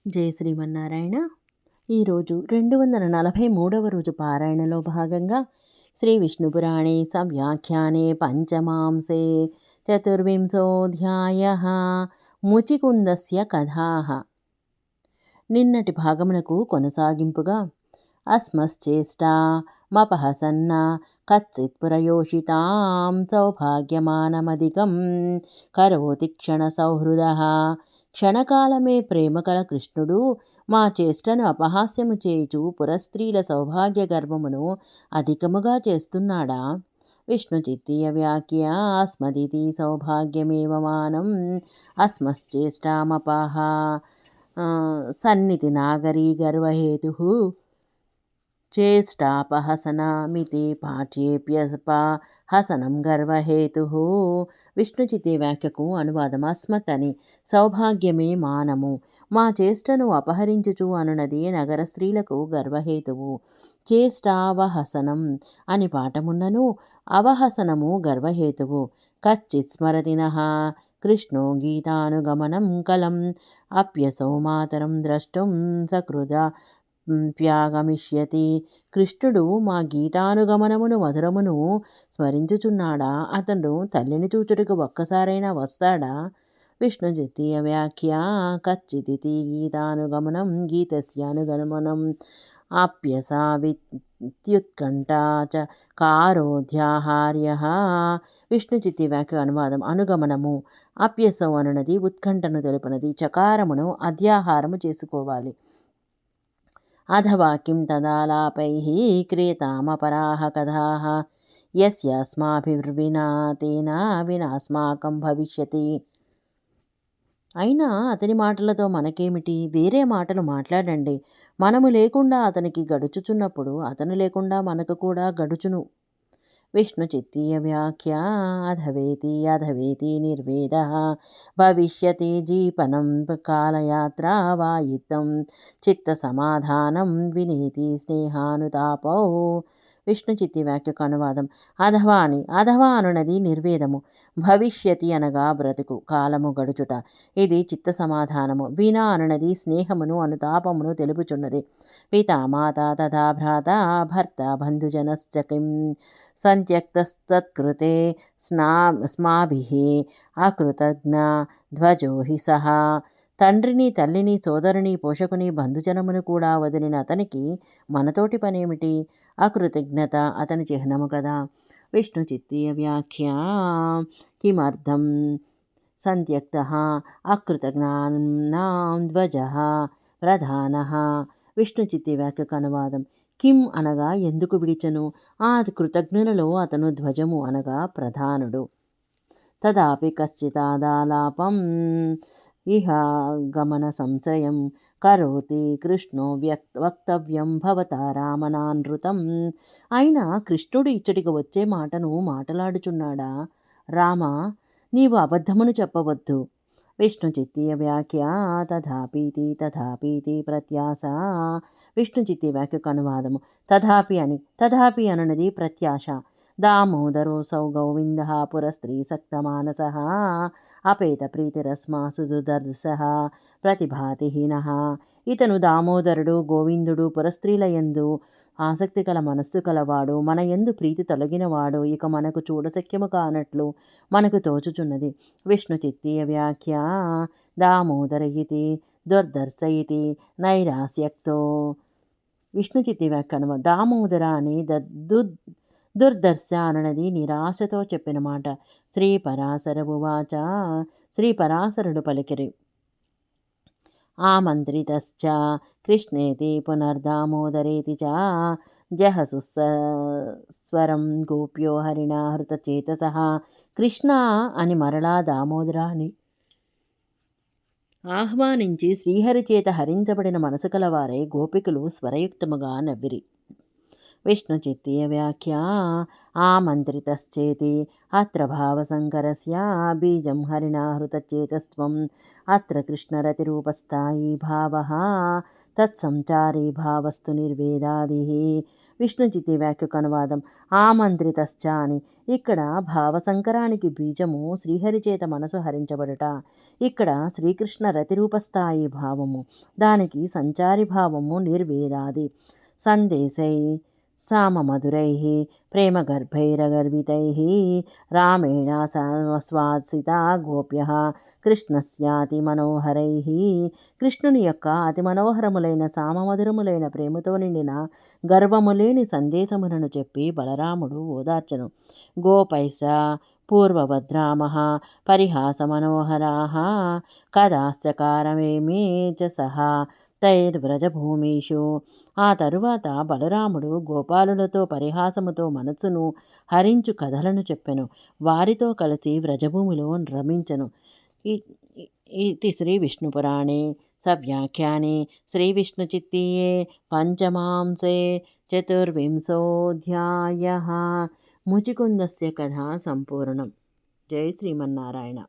జై శ్రీమన్నారాయణ. ఈరోజు 243వ రోజు పారాయణలో భాగంగా శ్రీ విష్ణుపురాణే సంవ్యాఖ్యానే పంచమాంసే చతుర్వింశోऽధ్యాయః ముచికుందస్య కథాః. నిన్నటి భాగమునకు కొనసాగింపుగా అస్మశ్చేష్టా మపహసన్న కచ్చిత్ పురయోషితాం సౌభాగ్యమానమధికం కరోతి క్షణ సౌహృదః. క్షణకాలమే ప్రేమ కల కృష్ణుడు మా చేష్టను అపహాస్యము చేయుచు పురస్త్రీల సౌభాగ్య గర్వమును అధికముగా చేస్తున్నాడా? విష్ణు చిత్తీయ వ్యాఖ్య అస్మదితి సౌభాగ్యమేవ మానం అస్మశ్చేష్టామపహ సన్నితి నాగరీ గర్వహేతు చేష్టాపహసనమితి పాఠ్యేప్యపహసనం గర్వహేతు. విష్ణు చిత్తే వ్యాఖ్యకు అనువాదం. అస్మత్ అని సౌభాగ్యమే మానము, మా చేష్టను అపహరించుచు అనునది నగర స్త్రీలకు గర్వహేతువు. చేష్టావహసనం అని పాఠమున్నను అవహసనము గర్వహేతువు. కశ్చిత్ స్మరతినః కృష్ణో గీతానుగమనం కలం అప్యసౌ మాతరం ద్రష్టుం సకృద ప్యాగమిష్యతి. కృష్ణుడు మా గీతానుగమనమును మధురమును స్మరించుచున్నాడా? అతడు తల్లిని చూచుటకు ఒక్కసారైనా వస్తాడా? విష్ణు ద్వితీయ వ్యాఖ్య కచ్చిదితి గీతానుగమనం గీతస్యానుగమనం అప్యసా విత్యుత్కంఠ చ కారోధ్యాహార్యః. విష్ణు చిత్తి వ్యాఖ్య అనువాదం. అనుగమనము అప్యసౌ అనునది ఉత్కంఠను తెలుపునది, చకారమును అధ్యాహారము చేసుకోవాలి. అథవా కిం తదాలాపైః క్రియతామపరాః కథాః యస్యాస్మాభిర్వినా తేన వినాస్మాకం భవిష్యతి. అయినా అతని మాటలతో మనకేమిటి? వేరే మాటలు మాట్లాడండి. మనము లేకుండా అతనికి గడుచుచున్నప్పుడు అతను లేకుండా మనకు కూడా గడుచును. విష్ణు చిత్తీయ వ్యాఖ్య అధవేతి అధవేతి నిర్వేదః భవిష్యతి జీపనం కాలయాత్రా వాయితం చిత్త సమాధానం వినీతి స్నేహానుతాపౌ. విష్ణు చిత్తి వ్యాఖ్యకు అనువాదం. అధవా అని అధవా అనునది నిర్వేదము, భవిష్యతి అనగా బ్రతుకు, కాలము గడుచుట. ఇది చిత్త సమాధానము. వినా అనునది స్నేహమును అనుతాపమును తెలుపుచున్నది. పితా మాత తథా భ్రాత భర్త బంధుజనశ్చ కిం సంత్యక్తస్తత్కృతే స్మాభిః అకృతజ్ఞ ధ్వజో హి సహ. తండ్రిని తల్లిని సోదరుని పోషకుని బంధుజనమును కూడా వదిలిన అతనికి మనతోటి పనేమిటి? అకృతజ్ఞత అతని చిహ్నము కదా. విష్ణు చిత్తీయ వ్యాఖ్య కిమర్థం సంత్యక్తః అకృతజ్ఞానాం ధ్వజః ప్రధానః. విష్ణు చిత్తి వ్యాఖ్యకు అనువాదం. కిం అనగా ఎందుకు విడిచెను, ఆ కృతజ్ఞులలో అతను ధ్వజము అనగా ప్రధానుడు. తదాపి కశ్చిదాదాలాపం ఇహ గమన సంశయం కరోతి కృష్ణో వక్తవ్యం భవతా రామనానృతం. అయినా కృష్ణుడు ఇచ్చటికి వచ్చే మాటను మాటలాడుచున్నాడా? రామ, నీవు అబద్ధమును చెప్పవద్దు. విష్ణు చిత్తీయ వ్యాఖ్య తథాపీతి తథాపీతి ప్రత్యాశ. విష్ణు చిత్తి వ్యాఖ్యకు అనువాదము. తథాపి అని తథాపి అనునది ప్రత్యాశ. దామోదరోసౌ గోవిందః పురస్త్రీ సక్తమానసః అపేత ప్రీతిరస్మాసు దుర్దర్శః ప్రతిభాతి హీనః. ఇతను దామోదరుడు, గోవిందుడు, పురస్త్రీల యందు ఆసక్తి కల మనస్సు కలవాడు, మన యందు ప్రీతి తొలగినవాడు, ఇక మనకు చూడశక్యము కానట్లు మనకు తోచుచున్నది. విష్ణు చిత్తీయ వ్యాఖ్య దామోదర ఇతి దుర్దర్శ ఇతి నైరాస్యక్తో. విష్ణు చిత్తి వ్యాఖ్య అనువాదం. దామోదర అని దుర్దర్శ అనునది నిరాశతో చెప్పిన మాట. శ్రీ పరాశర ఉవాచ. శ్రీ పరాశరుడు పలికిరి. ఆమంత్రితశ్చ కృష్ణేతి పునర్దామోదరేతి చ జహసు స్వరం గోప్యో హరిణా హృతచేతసః. కృష్ణ అని మరలా దామోదర అని ఆహ్వానించి శ్రీహరి చేత హరించబడిన మనసు కలవారై గోపికలు స్వరయుక్తముగా నవ్విరి. विष्णुचित्तीयव्याख्या आमन्त्रितश्चेति अत्र भावसङ्करस्य बीजं हरिणा हृतचेतस्त्वम् अत्र कृष्णरतिरूपस्थायी भावः तत्संचारी भावस्तु నిర్వేదాదిః. విష్ణుచిత్తి వ్యాఖ్యకు అనువాదం. ఆమంత్రితశ్చ అని. ఇక్కడ భావసంకరానికి బీజము శ్రీహరి చేత మనసు హరించబడుట. ఇక్కడ శ్రీకృష్ణ రతిరూపస్థాయి భావము, దానికి సంచారి భావము నిర్వేదాది. సందేశై సామమధురైః ప్రేమగర్భైరగర్భితైః రామేణ స్వాసితా గోప్యః కృష్ణస్యాతి మనోహరైః. కృష్ణుని యొక్క అతి మనోహరములైన సామమధురములైన ప్రేమతో నిండిన గర్వము లేని సందేశములను చెప్పి బలరాముడు ఓదార్చను. గోపైస పూర్వవద్రామః పరిహాసమనోహరాः కదాశ్చకారమేమే చ సహ తైర్వ్రజభూమిషు. ఆ తరువాత బలరాముడు గోపాలులతో పరిహాసముతో మనస్సును హరించు కథలను చెప్పెను. వారితో కలిసి వ్రజభూమిలో రమించెను. ఇది శ్రీ విష్ణుపురాణే సవ్యాఖ్యానే శ్రీవిష్ణుచిత్తీయే పంచమాంసే చతుర్వింశోऽధ్యాయः. ముచికుందస్య కథ సంపూర్ణం. జై శ్రీమన్నారాయణ.